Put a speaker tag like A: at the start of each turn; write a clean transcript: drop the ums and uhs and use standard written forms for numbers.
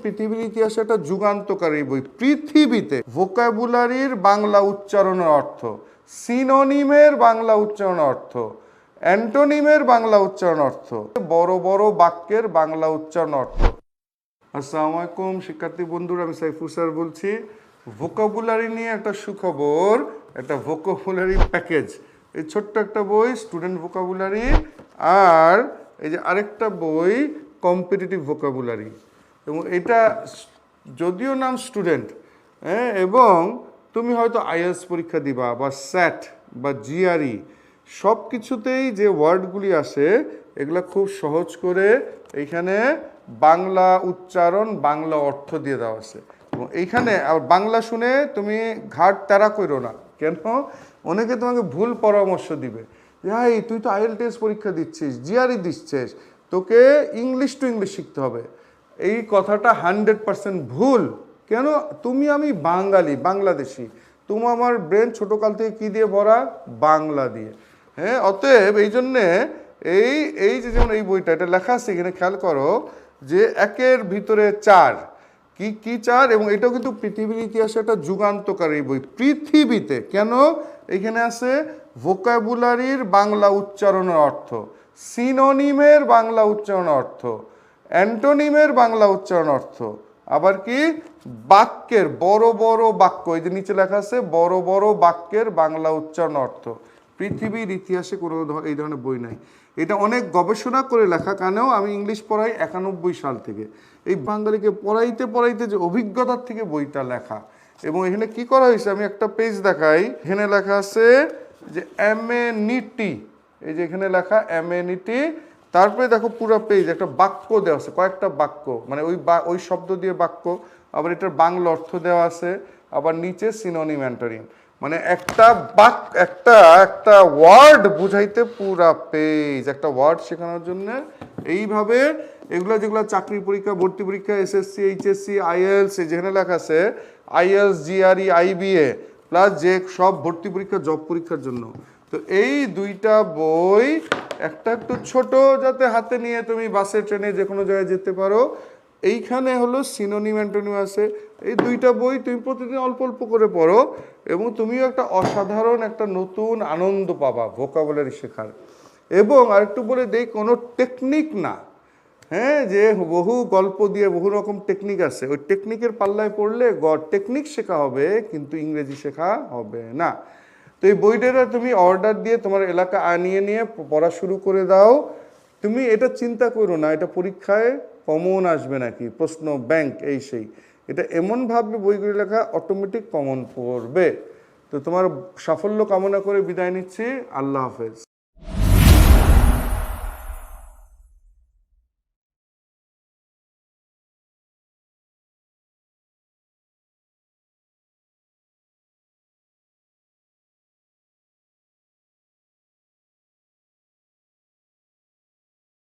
A: পৃথিবীর ইতিহাসে একটা যুগান্তকারী বই। পৃথিবীতে ভোকাবুলারির বাংলা উচ্চারণের অর্থ, সিনোনিমের বাংলা উচ্চারণ অর্থ, অ্যান্টোনিমের বাংলা উচ্চারণ অর্থ, বড় বড় বাক্যের বাংলা উচ্চারণ অর্থ। আসসালামু আলাইকুম শিক্ষার্থী বন্ধুরা, আমি সাইফুল স্যার বলছি। ভোকাবুলারি নিয়ে একটা সুখবর, একটা ভোকাবুলারি প্যাকেজ। এই ছোট্ট একটা বই স্টুডেন্ট ভোকাবুলারি, আর এই যে আরেকটা বই কম্পিটিটিভ ভোকাবুলারি। এবং এটা যদিও নাম স্টুডেন্ট, এবং তুমি হয়তো আইএলটিএস পরীক্ষা দিবা বা স্যাট বা জিআরই, সব কিছুতেই যে ওয়ার্ডগুলি আসে এগুলো খুব সহজ করে এইখানে বাংলা উচ্চারণ বাংলা অর্থ দিয়ে দেওয়া আছে। এবং এইখানে বাংলা শুনে তুমি ঘাট তেরা করো না, কেন অনেকে তোমাকে ভুল পরামর্শ দিবে যে হাই তুই তো আইএলটিএস পরীক্ষা দিচ্ছিস, জিআরই দিচ্ছিস, তোকে ইংলিশ টু ইংলিশ শিখতে হবে। এই কথাটা 100% ভুল। কেন? তুমি আমি বাঙালি, বাংলাদেশি, তুমি আমার ব্রেন ছোটোকাল থেকে কী দিয়ে ভরা? বাংলা দিয়ে। অতএব এই জন্যে এই যে যেমন এই বইটা এটা লেখা আছে এখানে, খেয়াল করো যে 1-এর ভিতরে 4 কি 4, এবং এটাও কিন্তু পৃথিবীর ইতিহাসে একটা যুগান্তকারী বই। পৃথিবীতে কেন? এখানে আছে ভোকাবুলারির বাংলা উচ্চারণের অর্থ, সিনোনিমের বাংলা উচ্চারণ অর্থ, অ্যান্টোনিমের বাংলা উচ্চারণ অর্থ, আবার কি বাক্যের বড় বড় বাক্য, এই যে নিচে লেখা আছে বড় বড় বাক্যের বাংলা উচ্চারণ অর্থ। পৃথিবীর ইতিহাসে কোনো এই ধরনের বই নাই। এটা অনেক গবেষণা করে লেখা। কেন? আমি ইংলিশ পড়াই 91 সাল থেকে। এই বাঙালিকে পড়াইতে যে অভিজ্ঞতার থেকে বইটা লেখা। এবং এখানে কি করা হয়েছে আমি একটা পেজ দেখাই। এখানে লেখা আছে যে অ্যামেনিটি, এই যে এখানে লেখা অ্যামেনিটি, তারপরে দেখো পুরো পেজ একটা বাক্য দেওয়া আছে, কয়েকটা বাক্য, মানে ওই শব্দ দিয়ে বাক্য, আবার এটার বাংলা অর্থ দেওয়া আছে, আবার নিচে সিনোনিম অ্যান্টোনিম, মানে একটা একটা ওয়ার্ড বুঝাইতে পুরা পেজ, একটা ওয়ার্ড শেখানোর জন্য। এইভাবে এগুলো যেগুলো চাকরি পরীক্ষা, ভর্তি পরীক্ষা, এসএসসি, এইচএসসি, আইএলটিএস, যেখানে লেখা আছে আইএলটিএস, জিআরই, আইবিএ প্লাস যে সব ভর্তি পরীক্ষা, জব পরীক্ষার জন্য। তো এই দুইটা বই, একটা একটু ছোট যাতে হাতে নিয়ে তুমি বাসে ট্রেনে যে কোনো জায়গায় যেতে পারো। এইখানে হলো সিনোনিম অ্যান্টোনিম আছে। এই দুইটা বই তুমি প্রতিদিন অল্প অল্প করে পড়ো, এবং তুমিও একটা অসাধারণ একটা নতুন আনন্দ পাবা ভোকাবুলারি শেখার। এবং আরেকটু বলে দেই, কোনো টেকনিক না, যে বহু গল্প দিয়ে বহু রকম টেকনিক আছে, ওই টেকনিকের পাল্লায় পড়লে টেকনিক শেখা হবে কিন্তু ইংরেজি শেখা হবে না। তো এই বইটা তুমি অর্ডার দিয়ে তোমার এলাকা আনিয়ে নিয়ে পড়া শুরু করে দাও। তুমি এটা চিন্তা করো না এটা পরীক্ষায় কমন আসবে নাকি, প্রশ্ন ব্যাংক এই সেই, এটা এমনভাবে বইগুলি লেখা অটোমেটিক কমন পড়বে। তো তোমার সাফল্য কামনা করে বিদায় নিচ্ছি। আল্লাহ হাফেজ।